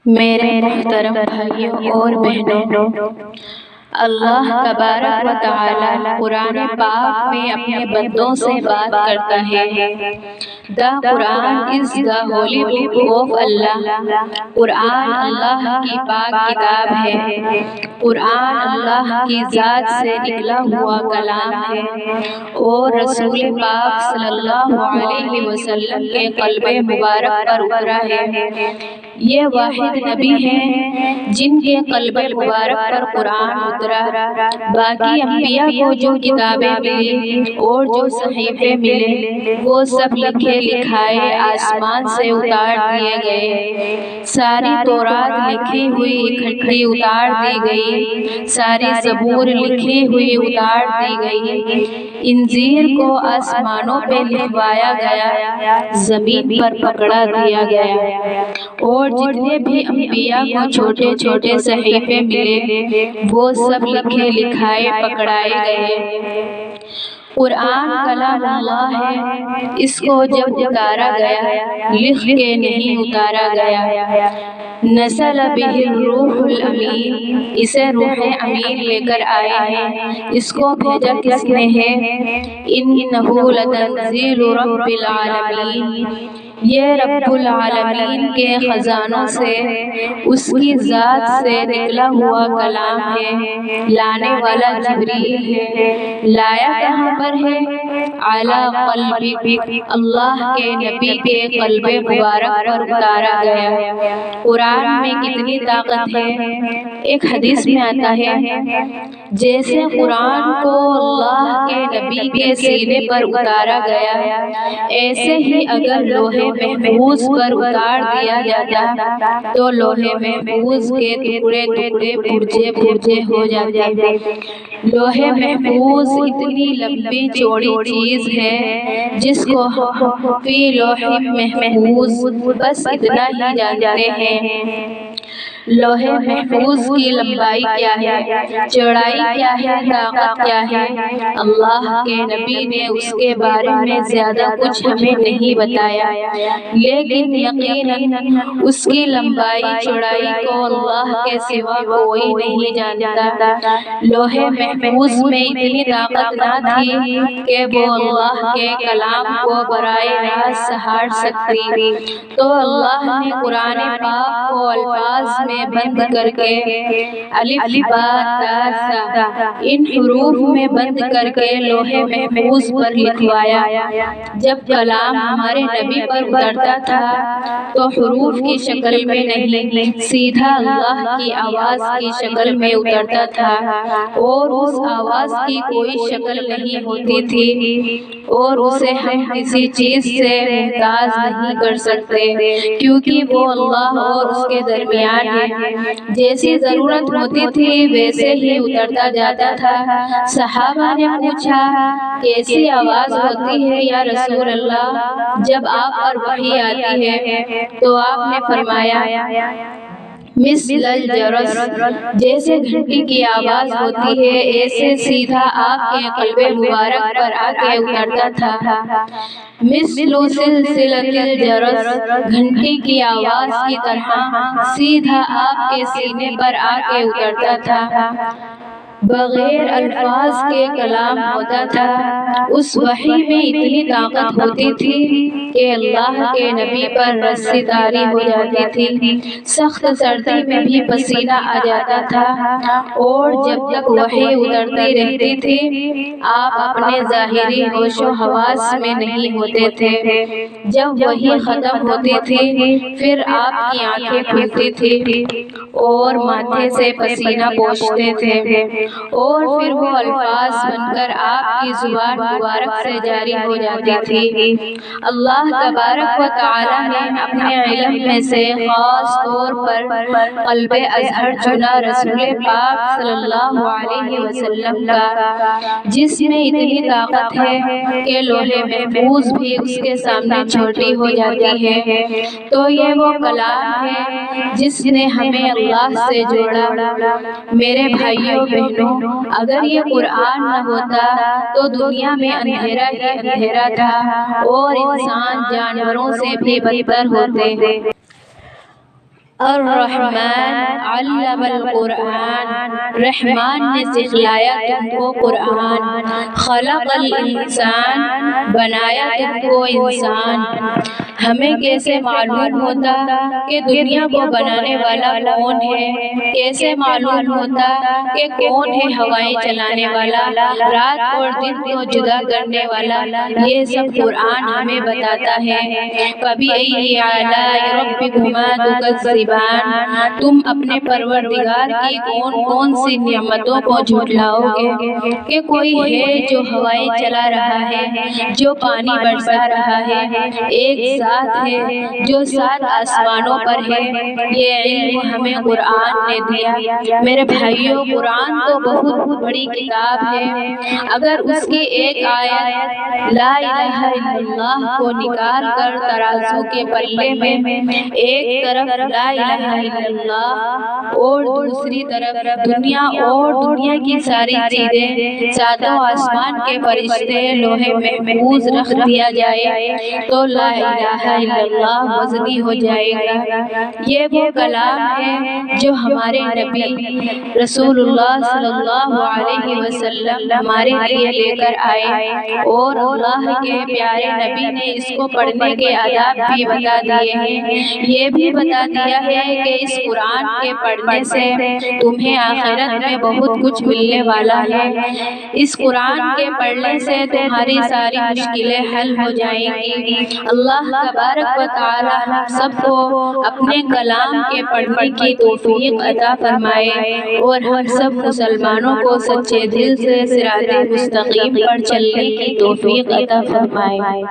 میرے محترم بھائیوں اور بہنوں، اللہ تبارک و تعالی قرآن پاک میں اپنے بندوں سے بات کرتا ہے۔ The Quran is the holy book of Allah۔ قرآن اللہ کی پاک کتاب ہے۔ قرآن اللہ کی ذات سے نکلا ہوا کلام ہے اور رسول پاک صلی اللہ علیہ وسلم کے قلب مبارک پر اترا ہے۔ یہ واحد نبی ہیں جن کے قلب مبارک پر قرآن اترا۔ باقی انبیاء کو جو کتابیں ملی اور جو صحیفے ملے وہ سب لکھے لکھائے آسمان سے اتار دیے گئے۔ ساری تورات لکھی ہوئی اکٹھی اتار دی گئی، ساری زبور لکھی ہوئی اتار دی گئی، انجیل کو آسمانوں پہ لکھوایا گیا، زمین پر پکڑا دیا گیا، اور جتنے بھی انبیاء کو چھوٹے چھوٹے صحیفے ملے وہ سب لکھے لکھائے پکڑائے گئے۔ قرآن کلام اللہ ہے، اس کو جب اتارا گیا لکھ کے نہیں اتارا گیا۔ نزل بہ الروح الامین، اسے روح امین لے کر آئے ہیں۔ اس کو بھیجا کس نے ہے؟ انہ لتنزیل رب العالمین، یہ رب العالمین کے خزانوں سے، اس کی ذات سے نکلا ہوا کلام ہے۔ لانے والا جبریل ہے۔ لایا کہاں پر ہے؟ علی قلبک، اللہ کے نبی کے قلب مبارک پر اتارا گیا۔ قرآن میں کتنی طاقت ہے؟ ایک حدیث میں آتا ہے جیسے قرآن کو اللہ کے نبی کے سینے پر اتارا گیا، ایسے ہی اگر لوح محفوظ پر اتار دیا جاتا تو لوح محفوظ کے ٹکڑے ٹکڑے پرزے پرزے ہو جاتے۔ لوح محفوظ اتنی لمبی چوڑی چیز ہے جس کو فی لوح محفوظ بس اتنا ہی جانتے ہیں۔ لوح محفوظ کی لمبائی کیا ہے، چوڑائی کیا ہے، طاقت کیا ہے، اللہ کے نبی نے اس کے بارے میں زیادہ کچھ ہمیں نہیں بتایا، لیکن یقیناً اس کی لمبائی چوڑائی کو اللہ کے سوا کوئی نہیں جانتا۔ لوح محفوظ میں اتنی طاقت نہ تھی کہ وہ اللہ کے کلام کو براہ راست سہار سکتی، تو اللہ نے قرآن پاک کو الفاظ میں بند کر کے الف با تا ثا ان حروف میں بند کر کے لوح محفوظ پر لکھوایا۔ جب کلام ہمارے نبی پر اترتا تھا تو حروف کی شکل میں نہیں، سیدھا اللہ کی آواز کی شکل میں اترتا تھا، اور اس آواز کی کوئی شکل نہیں ہوتی تھی، اور اسے ہم کسی چیز سے ممتاز نہیں کر سکتے کیونکہ وہ اللہ اور اس کے درمیان ہے۔ جیسی ضرورت ہوتی تھی ویسے ہی اترتا جاتا تھا۔ صحابہ نے پوچھا کیسی آواز ہوتی ہے یا رسول اللہ جب آپ پر وحی آتی ہے؟ تو آپ نے فرمایا مثل الجرس، جیسے گھنٹی کی آواز ہوتی ہے ایسے سیدھا آپ کے قلب مبارک پر آ کے اترتا تھا۔ مثل سلسلۃ الجرس، گھنٹی کی آواز کی طرح سیدھا آپ کے سینے پر آ کے اترتا تھا، بغیر الفاظ کے کلام ہوتا تھا۔ اس وحی میں اتنی طاقت ہوتی تھی کہ اللہ کے نبی پر رسی طاری ہو جاتی تھی، سخت سردی میں بھی پسینہ آ جاتا تھا، اور جب تک وحی اترتی رہتی تھی آپ اپنے ظاہری ہوش و حواس میں نہیں ہوتے تھے۔ جب وحی ختم ہوتی تھی پھر آپ کی آنکھیں کھلتی تھی اور ماتھے سے پسینہ پوچھتے تھے، اور پھر وہ الفاظ بن کر آپ کی زبان مبارک سے جاری ہو جاتی تھی۔ اللہ تبارک و تعالی نے اپنے علم میں سے خاص طور پر قلب ازہر چنا رسول پاک صلی اللہ علیہ وسلم کا، جس میں اتنی طاقت ہے کہ لوح محفوظ بھی اس کے سامنے چھوٹی ہو جاتی ہے۔ تو یہ وہ کلام ہے جس نے ہمیں اللہ سے جوڑا۔ میرے بھائیوں بہنوں، اگر یہ قرآن نہ ہوتا تو دنیا میں اندھیرا ہی اندھیرا تھا، اور انسان جانوروں سے بھی بدتر ہوتے۔ الرحمن علم القرآن، رحمان نے سکھلایا تم کو قرآن، خلق الانسان، بنایا تم کو انسان۔ ہمیں کیسے معلوم ہوتا کہ دنیا کو بنانے والا کون ہے؟ کیسے معلوم ہوتا کہ کون ہے ہوائیں چلانے والا، رات اور دن کو جدا کرنے والا؟ یہ سب قرآن ہمیں بتاتا ہے۔ فَبِأَيِّ آلَاءِ رَبِّكُمَا تُكَذِّبَانِ، تم اپنے پروردگار کی کون کون سی نعمتوں کو جھٹلاؤ گے؟ کہ کوئی ہے جو ہوائیں چلا رہا ہے، جو پانی برسا رہا ہے، ایک ذات ہے جو 7 آسمانوں پر ہے۔ یہ علم ہمیں قرآن نے دیا۔ میرے بھائیوں، قرآن تو بہت بڑی کتاب ہے۔ اگر اس کی ایک آیت لا الہ الا اللہ کو نکال کر ترازو کے پلے میں ایک طرف لا الہ الا اللہ اور دوسری طرف دنیا اور دنیا کی ساری چیزیں، 7 آسمان کے فرشتے، لوح محفوظ رکھ دیا جائے تو لا الہ الا اللہ وزنی ہو جائے گا۔ یہ وہ کلام ہے جو ہمارے نبی رسول اللہ صلی اللہ علیہ وسلم ہمارے لیے لے کر آئے، اور اللہ کے پیارے نبی نے اس کو پڑھنے کے آداب بھی بتا دیے ہیں۔ یہ بھی بتا دیا ہے کہ اس قرآن کے پڑھنے سے تمہیں آخرت میں بہت کچھ ملنے والا ہے۔ اس قرآن کے پڑھنے سے تمہاری ساری مشکلیں حل ہو جائیں گی۔ اللہ تبارک و تعالی ہم سب کو اپنے کلام کے پڑھنے کی توفیق عطا فرمائے، اور ہم سب مسلمانوں کو سچے دل سے صراط مستقیم پر چلنے کی توفیق عطا فرمائے۔